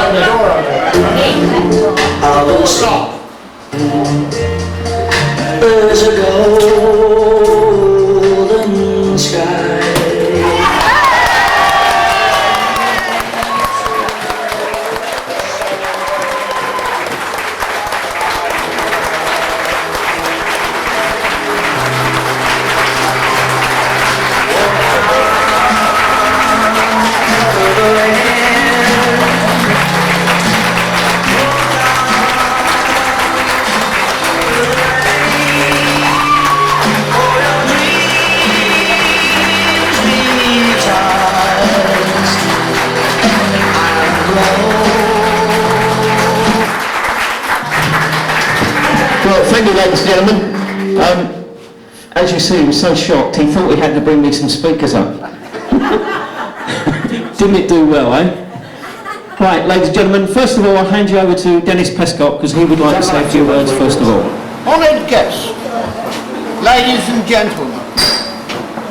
turn the door over. I will stop. There's a golden sky. Thank you, ladies and gentlemen. As you see, he was so shocked, he thought he had to bring me some speakers up. Didn't it do well, eh? Right, ladies and gentlemen, first of all, I'll hand you over to Dennis Prescott, because he would like to say a few words first of all. Honoured guests, ladies and gentlemen,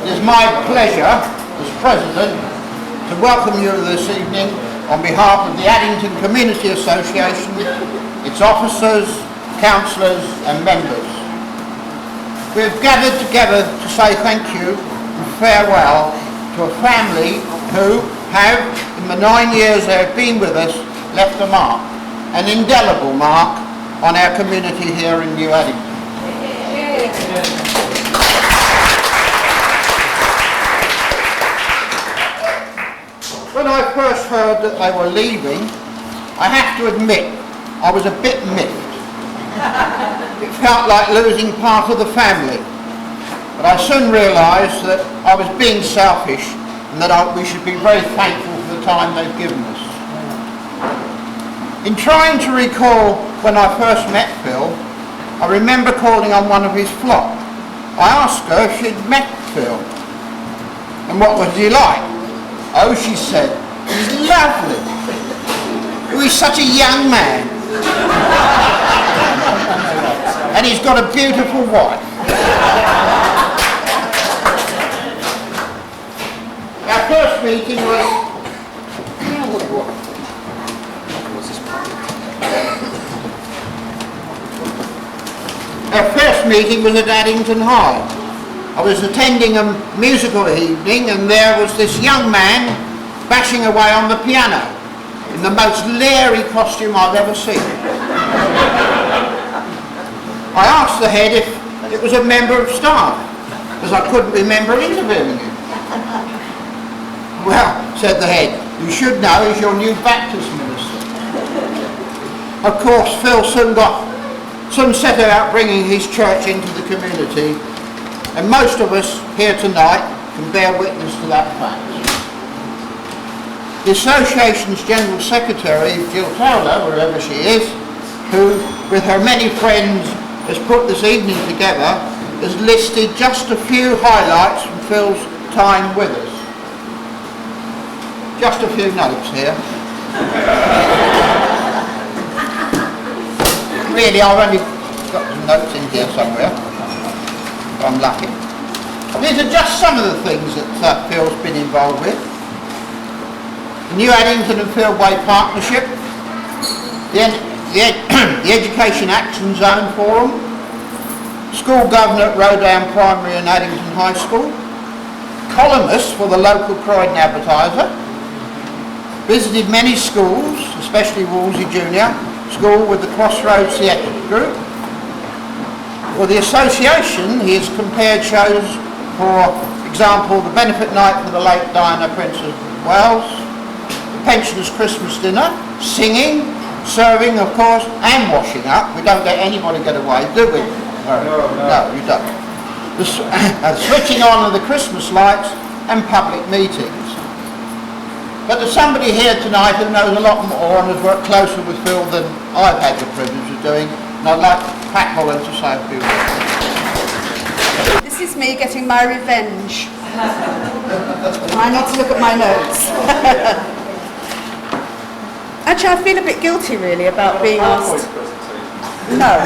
it is my pleasure as President to welcome you this evening on behalf of the Addington Community Association, its officers, councillors and members. We have gathered together to say thank you and farewell to a family who have, in the 9 years they have been with us, left a mark, an indelible mark on our community here in New Addington. When I first heard that they were leaving, I have to admit I was a bit miffed. It felt like losing part of the family, but I soon realised that I was being selfish and that we should be very thankful for the time they've given us. In trying to recall when I first met Phil, I remember calling on one of his flock. I asked her if she'd met Phil and what was he like. Oh, she said, he's lovely. He's such a young man. And he's got a beautiful wife. Our first meeting was... Our first meeting was at Addington High. I was attending a musical evening and there was this young man bashing away on the piano in the most leery costume I've ever seen. I asked the head if it was a member of staff, because I couldn't remember interviewing him. Well, said the head, you should know he's your new Baptist minister. Of course, Phil soon set about bringing his church into the community, and most of us here tonight can bear witness to that fact. The Association's General Secretary, Jill Taylor, wherever she is, who, with her many friends, has put this evening together, has listed just a few highlights from Phil's time with us. Just a few notes here. Really, I've only got some notes in here somewhere. I'm lucky. These are just some of the things that Phil's been involved with. The New Addington and Phil Way Partnership, the Education Action Zone Forum, School Governor at Rodown Primary and Addington High School, columnist for the local Croydon Advertiser, visited many schools, especially Wolsey Junior School with the Crossroads Theatre Group. For the association, he has compared shows, for example, the benefit night for the late Diana, Princess of Wales, the pensioners' Christmas dinner, singing, serving, of course, and washing up. We don't let anybody get away, do we? No, you don't. The switching on of the Christmas lights and public meetings. But there's somebody here tonight who knows a lot more and has worked closer with Phil than I've had the privilege of doing, and I'd like Pat Holland to say a few words. This is me getting my revenge. I need to look at my notes. Actually, I feel a bit guilty really about being asked... No.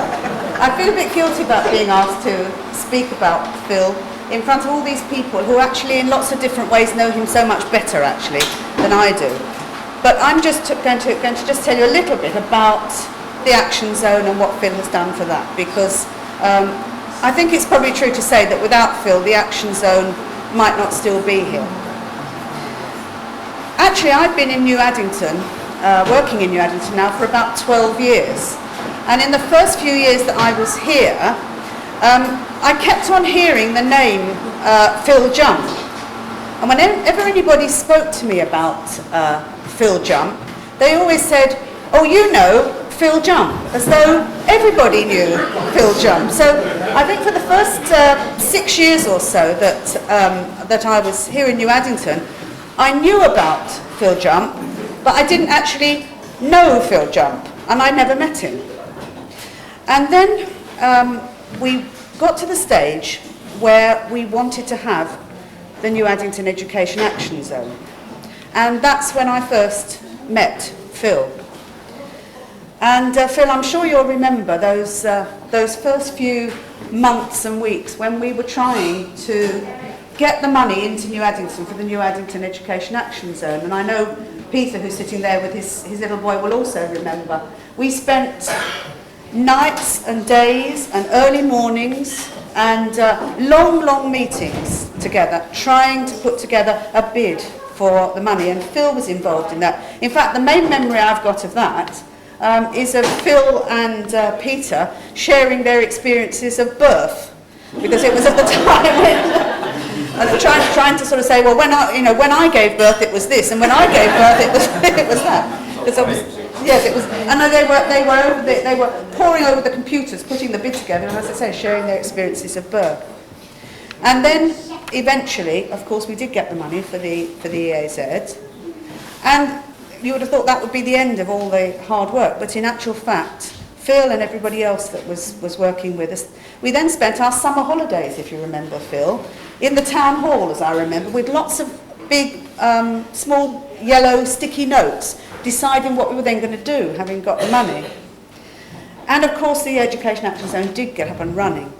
I feel a bit guilty about being asked to speak about Phil in front of all these people who actually in lots of different ways know him so much better actually than I do. But I'm just going to just tell you a little bit about the Action Zone and what Phil has done for that, because I think it's probably true to say that without Phil, the Action Zone might not still be here. Actually, I've been in New Addington, working in New Addington now for about 12 years. And in the first few years that I was here, I kept on hearing the name Phil Jump. And whenever anybody spoke to me about Phil Jump, they always said, "Oh, you know Phil Jump," as though everybody knew Phil Jump. So I think for the first 6 years or so that I was here in New Addington, I knew about Phil Jump, but I didn't actually know Phil Jump, and I never met him. And then we got to the stage where we wanted to have the New Addington Education Action Zone. And that's when I first met Phil. And Phil, I'm sure you'll remember those first few months and weeks when we were trying to get the money into New Addington for the New Addington Education Action Zone. And I know Peter, who's sitting there with his little boy, will also remember. We spent nights and days and early mornings and long meetings together, trying to put together a bid for the money, and Phil was involved in that. In fact, the main memory I've got of that is of Phil and Peter sharing their experiences of birth, because it was at the time when trying to sort of say, well, when I gave birth it was this, and when I gave birth it was that. Yes, it was, and they were poring over the computers, putting the bid together, and as I say, sharing their experiences of birth. And then eventually, of course, we did get the money for the EAZ, and you would have thought that would be the end of all the hard work, but in actual fact, Phil and everybody else that was working with us, we then spent our summer holidays, if you remember, Phil, in the town hall, as I remember, with lots of big, small yellow sticky notes, deciding what we were then going to do, having got the money. And of course the Education Action Zone did get up and running.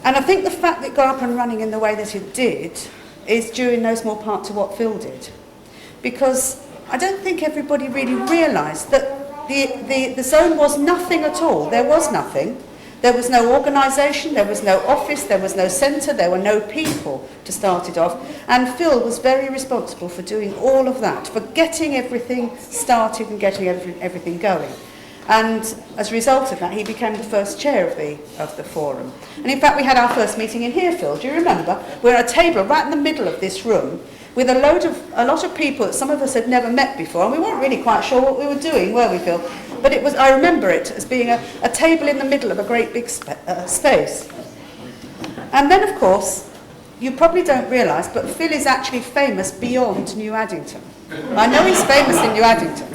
And I think the fact that it got up and running in the way that it did is due in no small part to what Phil did. Because I don't think everybody really realised that the zone was nothing at all. There was nothing. There was no organisation, there was no office, there was no centre, there were no people to start it off. And Phil was very responsible for doing all of that, for getting everything started and getting everything going. And as a result of that, he became the first chair of the forum. And in fact, we had our first meeting in here, Phil, do you remember? We're at a table right in the middle of this room with a lot of people that some of us had never met before, and we weren't really quite sure what we were doing, were we, Phil? But it was, I remember it as being a table in the middle of a great big space. And then, of course, you probably don't realise, but Phil is actually famous beyond New Addington. I know he's famous in New Addington.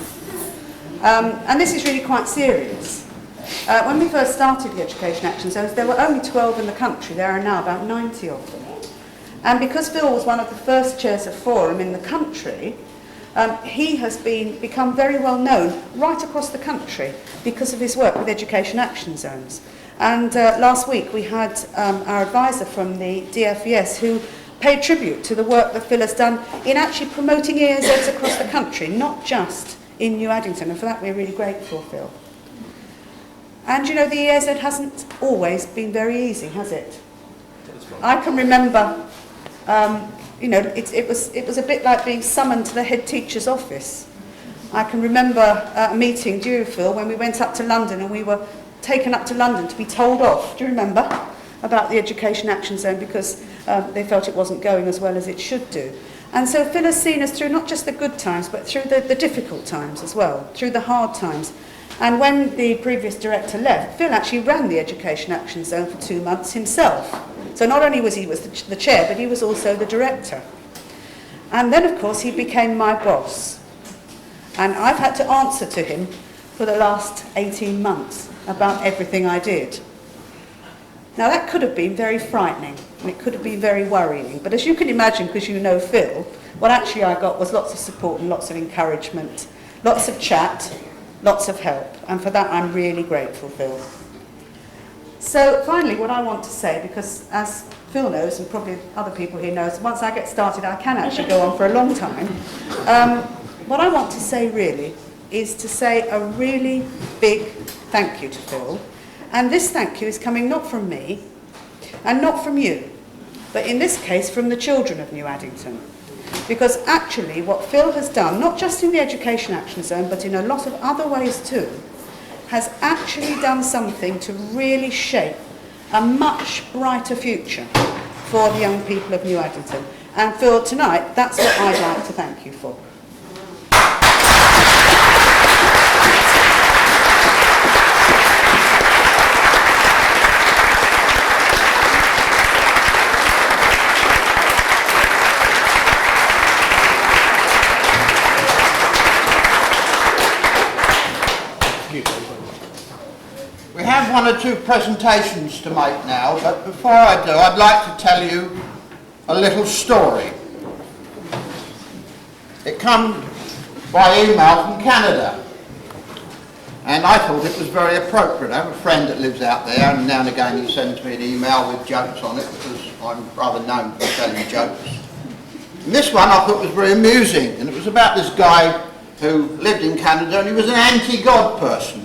And this is really quite serious. When we first started the Education Action Zones, there were only 12 in the country. There are now about 90 of them. And because Phil was one of the first chairs of forum in the country, he has become very well known right across the country because of his work with Education Action Zones. And last week we had our advisor from the DFES who paid tribute to the work that Phil has done in actually promoting EAZs across the country, not just in New Addington, and for that we're really grateful, Phil. And you know, the EAZ hasn't always been very easy, has it? I can remember you know, it was a bit like being summoned to the head teacher's office. I can remember a meeting, do you, Phil, when we went up to London and we were taken up to London to be told off, do you remember, about the Education Action Zone because they felt it wasn't going as well as it should do. And so Phil has seen us through not just the good times, but through the difficult times as well, through the hard times. And when the previous director left, Phil actually ran the Education Action Zone for 2 months himself. So not only was he the chair, but he was also the director. And then, of course, he became my boss. And I've had to answer to him for the last 18 months about everything I did. Now, that could have been very frightening, and it could have been very worrying. But as you can imagine, because you know Phil, what actually I got was lots of support and lots of encouragement, lots of chat, lots of help. And for that, I'm really grateful, Phil. So finally, what I want to say, because as Phil knows, and probably other people here knows, once I get started, I can actually go on for a long time. what I want to say really is to say a really big thank you to Phil. And this thank you is coming not from me and not from you, but in this case from the children of New Addington. Because actually what Phil has done, not just in the Education Action Zone, but in a lot of other ways too, has actually done something to really shape a much brighter future for the young people of New Addington. And Phil, tonight, that's what I'd like to thank you for. We have one or two presentations to make now, but before I do, I'd like to tell you a little story. It comes by email from Canada, and I thought it was very appropriate. I have a friend that lives out there, and now and again he sends me an email with jokes on it, because I'm rather known for telling jokes. And this one I thought was very amusing, and it was about this guy who lived in Canada, and he was an anti-God person.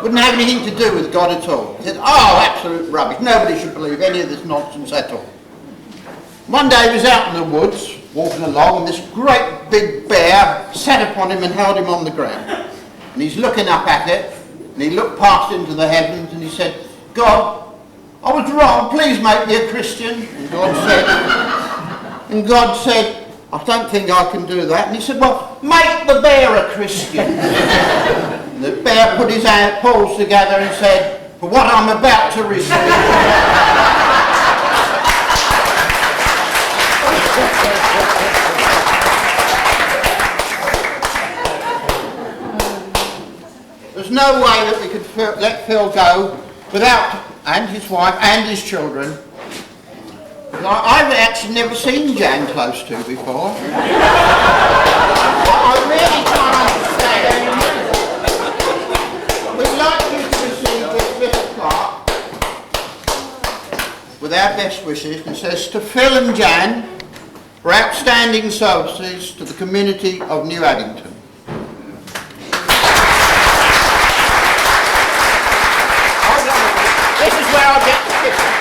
Wouldn't have anything to do with God at all. He said, oh, absolute rubbish. Nobody should believe any of this nonsense at all. One day he was out in the woods, walking along, and this great big bear sat upon him and held him on the ground. And he's looking up at it, and he looked past into the heavens, and he said, God, I was wrong, please make me a Christian. And God said, I don't think I can do that. And he said, well, make the bear a Christian. And the bear put his paws together and said, for what I'm about to receive. There's no way that we could let Phil go without, and his wife and his children. I've actually never seen Jan close to before. I really can't understand. We'd like you to receive this little plaque with our best wishes, and it says, to Phil and Jan for outstanding services to the community of New Addington. This is where I'll get the picture.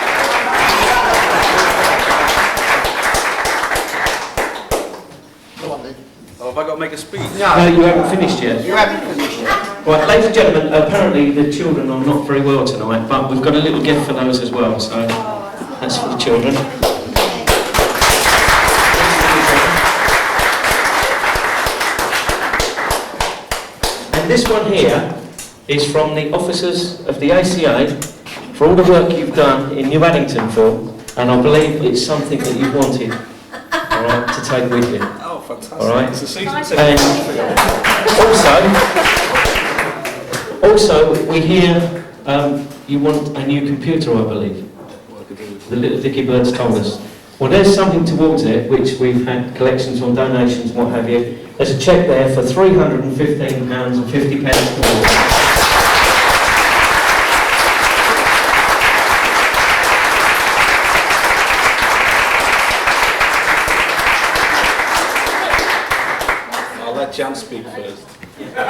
Oh, have I got to make a speech? No, you haven't finished yet. You haven't finished yet. Right, ladies and gentlemen, apparently the children are not very well tonight, but we've got a little gift for those as well, so that's for the children. And this one here is from the officers of the ACA for all the work you've done in New Addington, Phil, and I believe it's something that you wanted, all right, to take with you. Oh, fantastic. All right. It's a season And also, we hear you want a new computer, I believe. The little Dicky Birds told us. Well, there's something towards it, which we've had collections on donations and what have you. There's a cheque there for £315.50 more. Jan speak first. You've got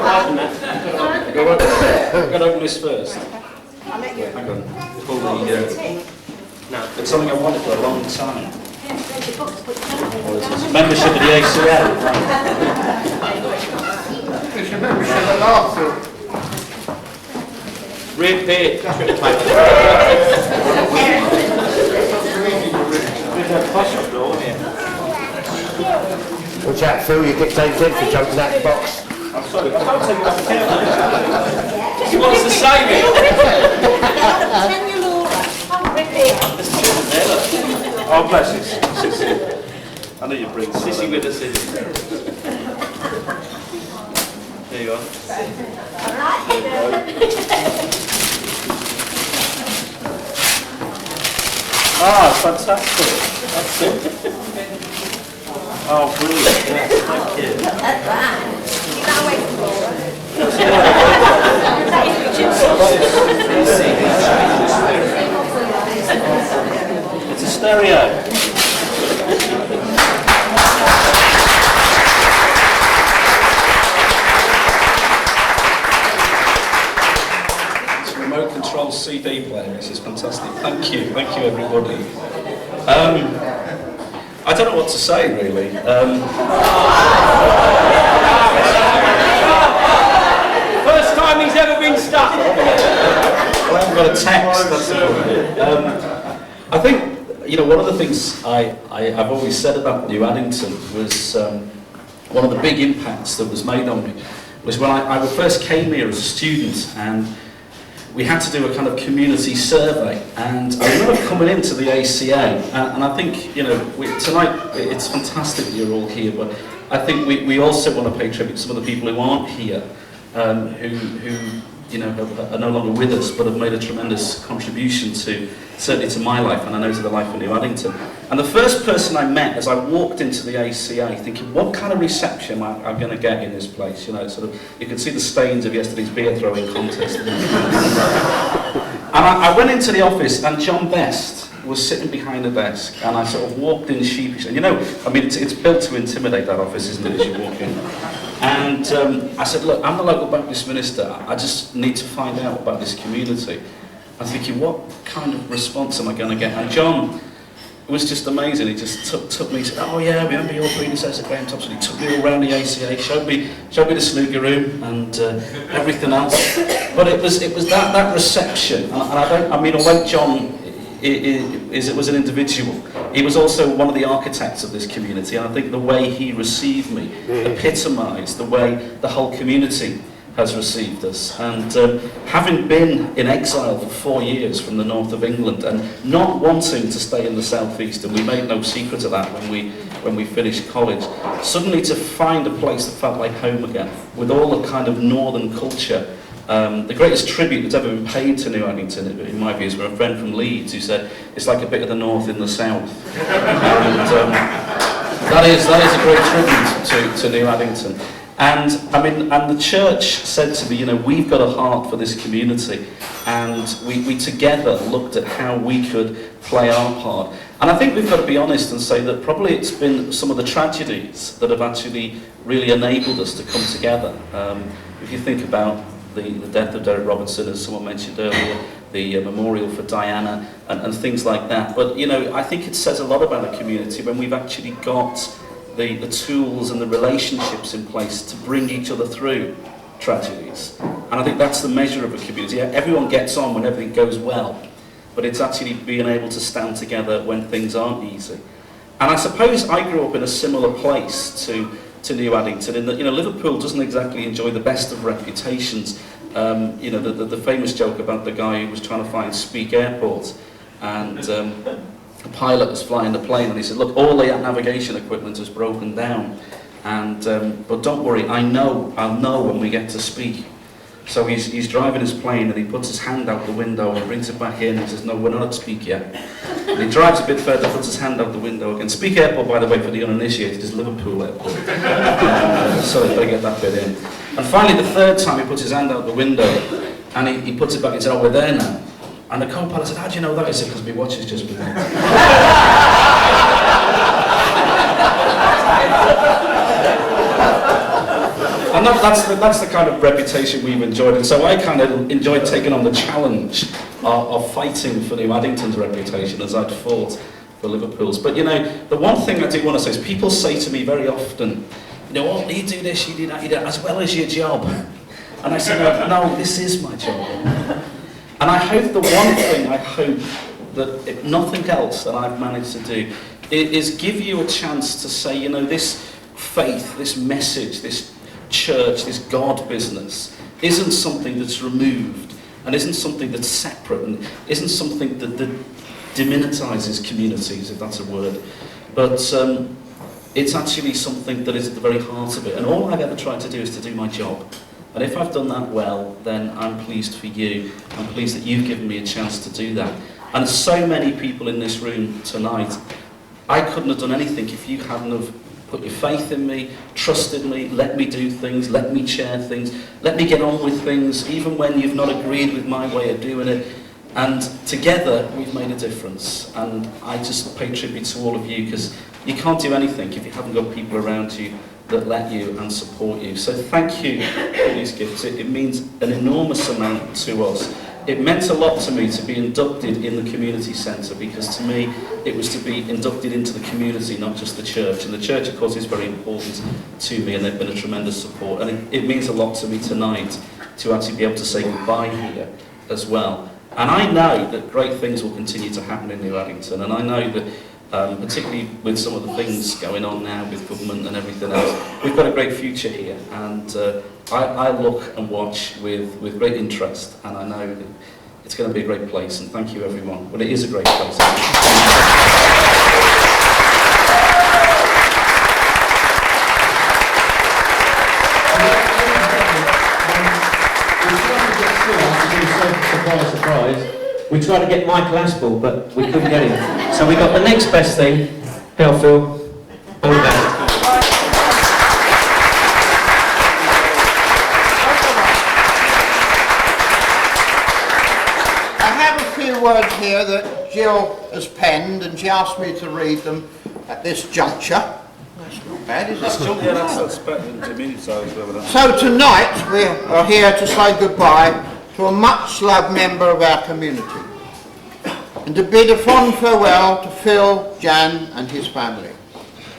to open that. I'm going to open this first. I'll let you. Hang on. Pull the, no, it's something I've wanted for a long time. Membership of the ACA. It's your membership at last, Phil. Repeat. Watch out, Phil, you get taken for jumping that box. I'm sorry, I don't take it off camera. He wants to save it. Oh, bless you, Sissy. I know you bring Sissy with us in. There you are. Ah, fantastic. That's it. Oh, brilliant. Yes, thank you. It's a stereo. CD player. This is fantastic. Thank you everybody. I don't know what to say really. First time he's ever been stuck. I haven't got a text, that's about it. I think, one of the things I've always said about New Addington was one of the big impacts that was made on me was when I first came here as a student, and we had to do a kind of community survey, and I remember coming into the ACA, and I think, tonight it's fantastic that you're all here, but I think we also want to pay tribute to some of the people who aren't here, who are no longer with us, but have made a tremendous contribution certainly to my life, and I know to the life of New Addington. And the first person I met as I walked into the ACA, thinking, what kind of reception am I going to get in this place? You can see the stains of yesterday's beer throwing contest. And I went into the office, and John Best was sitting behind the desk, and I sort of walked in sheepishly. And it's built to intimidate, that office, isn't it, as you walk in? And I said, look, I'm the local Baptist minister. I just need to find out about this community. I'm thinking, what kind of response am I going to get? And John was just amazing. He just took me, said, oh yeah, remember your predecessor, Graham Thompson? He took me all around the ACA, showed me the snooker room and everything else. But it was that reception. And although John was an individual, he was also one of the architects of this community, and I think the way he received me epitomised the way the whole community has received us. And having been in exile for 4 years from the north of England and not wanting to stay in the southeast, and we made no secret of that when we finished college, suddenly to find a place that felt like home again, with all the kind of northern culture. The greatest tribute that's ever been paid to New Addington, in my view, is from a friend from Leeds who said it's like a bit of the north in the south. And that is a great tribute to New Addington. And the church said to me, we've got a heart for this community, and we together looked at how we could play our part. And I think we've got to be honest and say that probably it's been some of the tragedies that have actually really enabled us to come together. If you think about the death of Derek Robinson, as someone mentioned earlier, the memorial for Diana, and things like that. But, I think it says a lot about a community when we've actually got the tools and the relationships in place to bring each other through tragedies. And I think that's the measure of a community. Everyone gets on when everything goes well, but it's actually being able to stand together when things aren't easy. And I suppose I grew up in a similar place to New Addington, in that Liverpool doesn't exactly enjoy the best of reputations. The famous joke about the guy who was trying to find Speke Airport, and the pilot was flying the plane, and he said, look, all the navigation equipment is broken down, and but don't worry, I'll know when we get to Speke. So he's driving his plane, and he puts his hand out the window and brings it back in and says, no, we're not at Speke yet. And he drives a bit further, puts his hand out the window again. Speke Airport, by the way, for the uninitiated, is Liverpool Airport. So they better get that bit in. And finally, the third time, he puts his hand out the window, and he puts it back and said, oh, we're there now. And the co-pilot said, how do you know that? He said, because my watch has just been there. And that's the kind of reputation we've enjoyed. And so I kind of enjoyed taking on the challenge of fighting for New Addington's reputation as I'd fought for Liverpool's. But the one thing I do want to say is people say to me very often, oh, you do this, you do that, as well as your job. And I said, no, this is my job. And I hope the one thing that if nothing else that I've managed to do is give you a chance to say, this faith, this message, this church, this God business isn't something that's removed, and isn't something that's separate, and isn't something that demonetizes communities, if that's a word, but it's actually something that is at the very heart of it. And all I've ever tried to do is to do my job. And if I've done that well, then I'm pleased for you. I'm pleased that you've given me a chance to do that. And so many people in this room tonight, I couldn't have done anything if you hadn't have put your faith in me, trusted me, let me do things, let me chair things, let me get on with things, even when you've not agreed with my way of doing it. And together, we've made a difference. And I just pay tribute to all of you, because you can't do anything if you haven't got people around you that let you and support you. So thank you for these gifts. It means an enormous amount to us. it meant a lot to me to be inducted in the community centre, because to me it was to be inducted into the community, not just the church. And the church, of course, is very important to me, and they've been a tremendous support. And it means a lot to me tonight to actually be able to say goodbye here as well. And I know that great things will continue to happen in New Addington, and I know that particularly with some of the things going on now with government and everything else, we've got a great future here, and I look and watch with great interest, and I know that it's going to be a great place, and thank you everyone. Well, it is a great place. Surprise, surprise. We tried to get Michael Aspel, but we couldn't get him. So we got the next best thing. How, Phil? All the best. I have a few words here that Jill has penned, and she asked me to read them at this juncture. That's not bad, is it? So tonight we are here to say goodbye to a much-loved member of our community, and to bid a fond farewell to Phil, Jan and his family,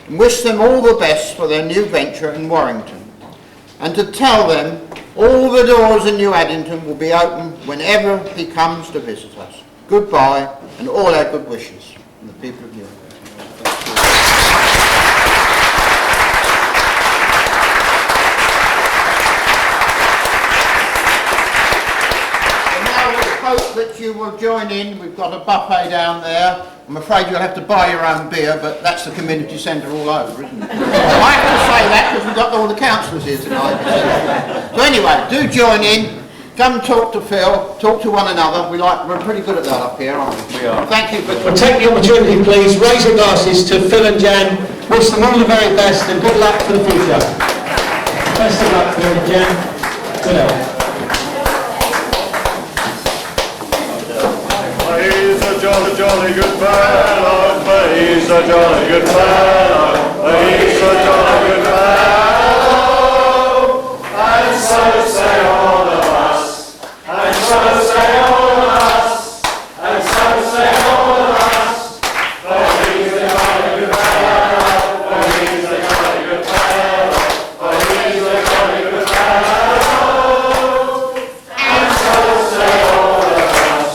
and wish them all the best for their new venture in Warrington, and to tell them all the doors in New Addington will be open whenever he comes to visit us. Goodbye, and all our good wishes from the people of New Addington. Hope that you will join in. We've got a buffet down there. I'm afraid you'll have to buy your own beer, but that's the community centre all over, isn't it? I have to say that because we've got all the councillors here tonight. So anyway, do join in. Come talk to Phil, talk to one another. We're pretty good at that up here, aren't we? We are. Thank you for... Well, take the opportunity, please. Raise your glasses to Phil and Jan. Wish them all the very best, and good luck for the future. Best of luck, Phil and Jan. Good health. He's a jolly, jolly good fellow. He's a jolly good fellow. He's a jolly good fellow. And so say all of us. And so say all of us. And so say all of us. For he's a jolly good fellow. For he's a jolly good fellow. For he's a jolly good fellow. And so say all of us.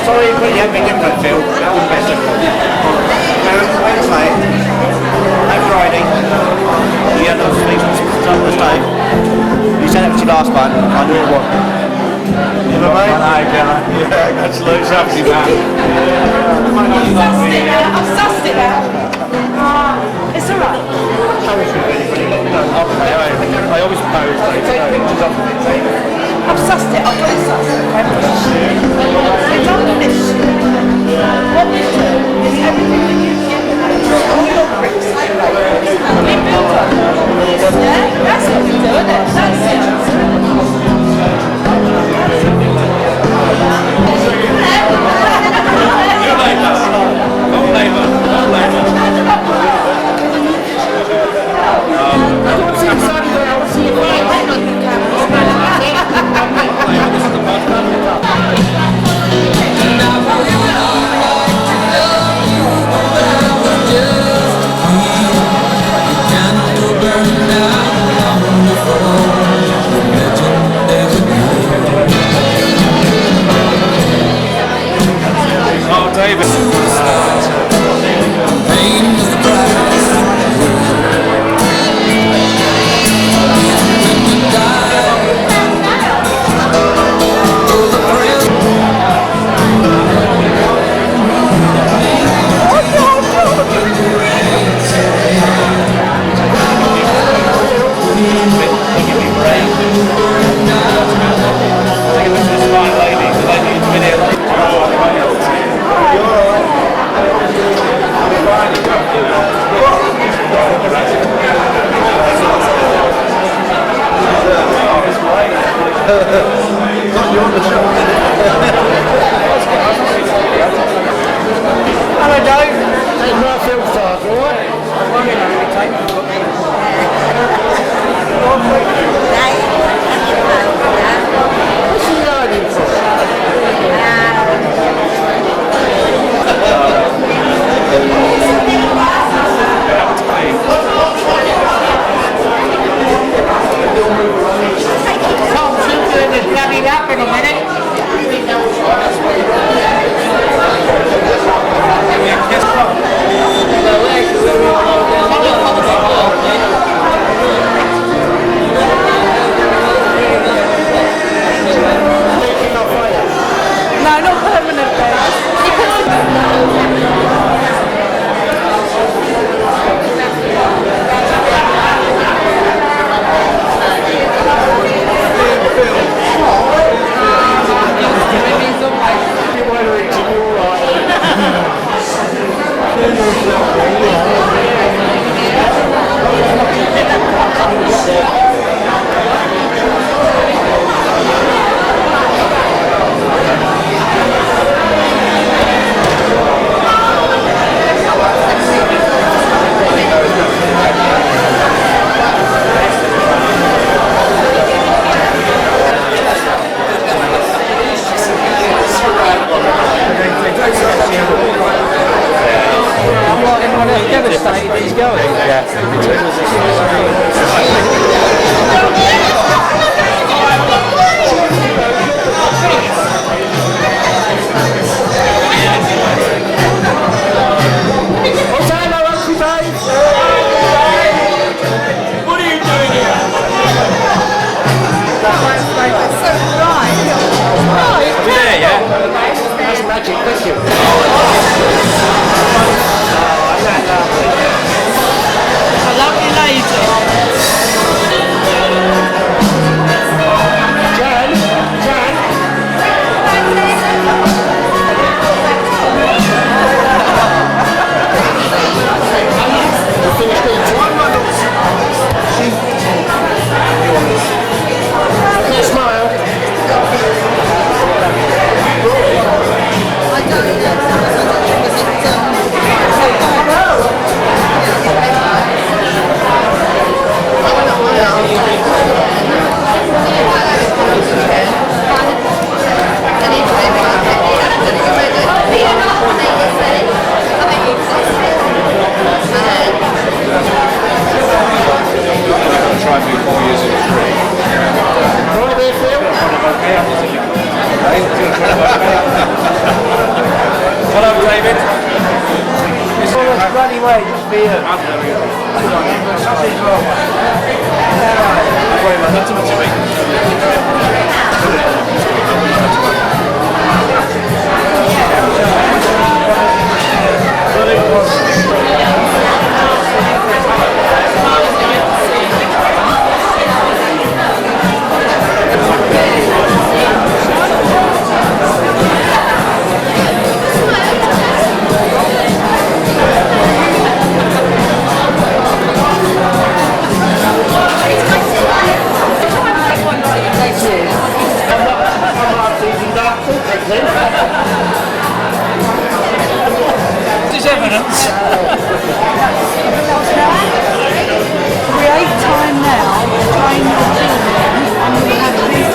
Sorry, but you haven't been given that, Phil. That was better. Wait a minute. No Friday. You had those things on the stage. You said it was your last one. I knew it was. You know, mate? Yeah, absolutely. Something that. I've sussed it out. It's alright. I always pose. I've sussed it. I've got it sussed. It's on the list. What we do is everything that you give all your bricks we build on. Yeah? That's what we do, isn't it? That's it. Hello, Dave. Take my film stars, alright? What's he learning from? Tom, doing this bloody lap in a minute. No, not permanently. Devastated he's going. What's that, hello, Uncle Dave? What are you doing here? There, yeah? That's magic, thank you. A lovely lady. Hello, David. It's all this bloody way, just for you. Not too much of There's evidence. Create time now, train your children, and you have these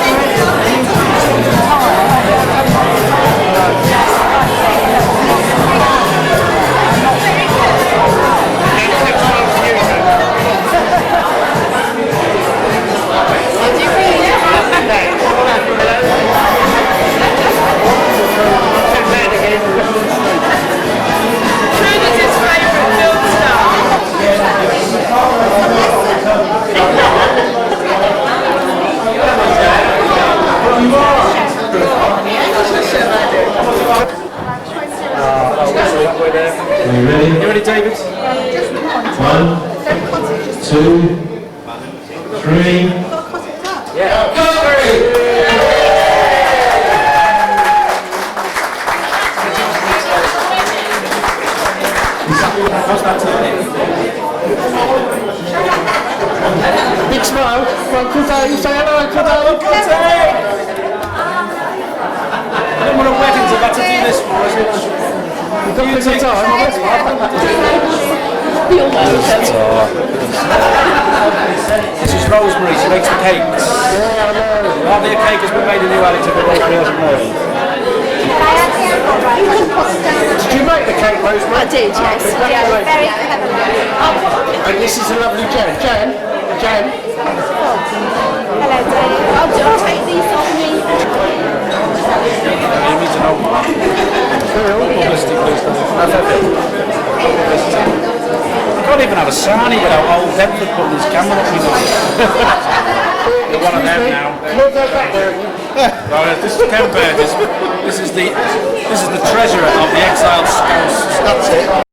Are you ready? You ready, David? 1, 2, 3. How's that turning? Big smile. Uncle Dave, say hello, Uncle Dave. this for us. You take time. This is Rosemary, she makes the cakes. Hardly a cake has been made in New Addington, but Rosemary hasn't known. Did you make the cake, Rosemary? I did, yes. Yeah, very clever. And this is a lovely Jan. Jan? Hello, Dave. I'll take these off me. You need to know publicity, please. I can't even have a sarnie without old Bedford putting his camera up. You're one of them now. Right, this is Ken Burgess. This is the treasurer of the Exiled Scouts. That's it.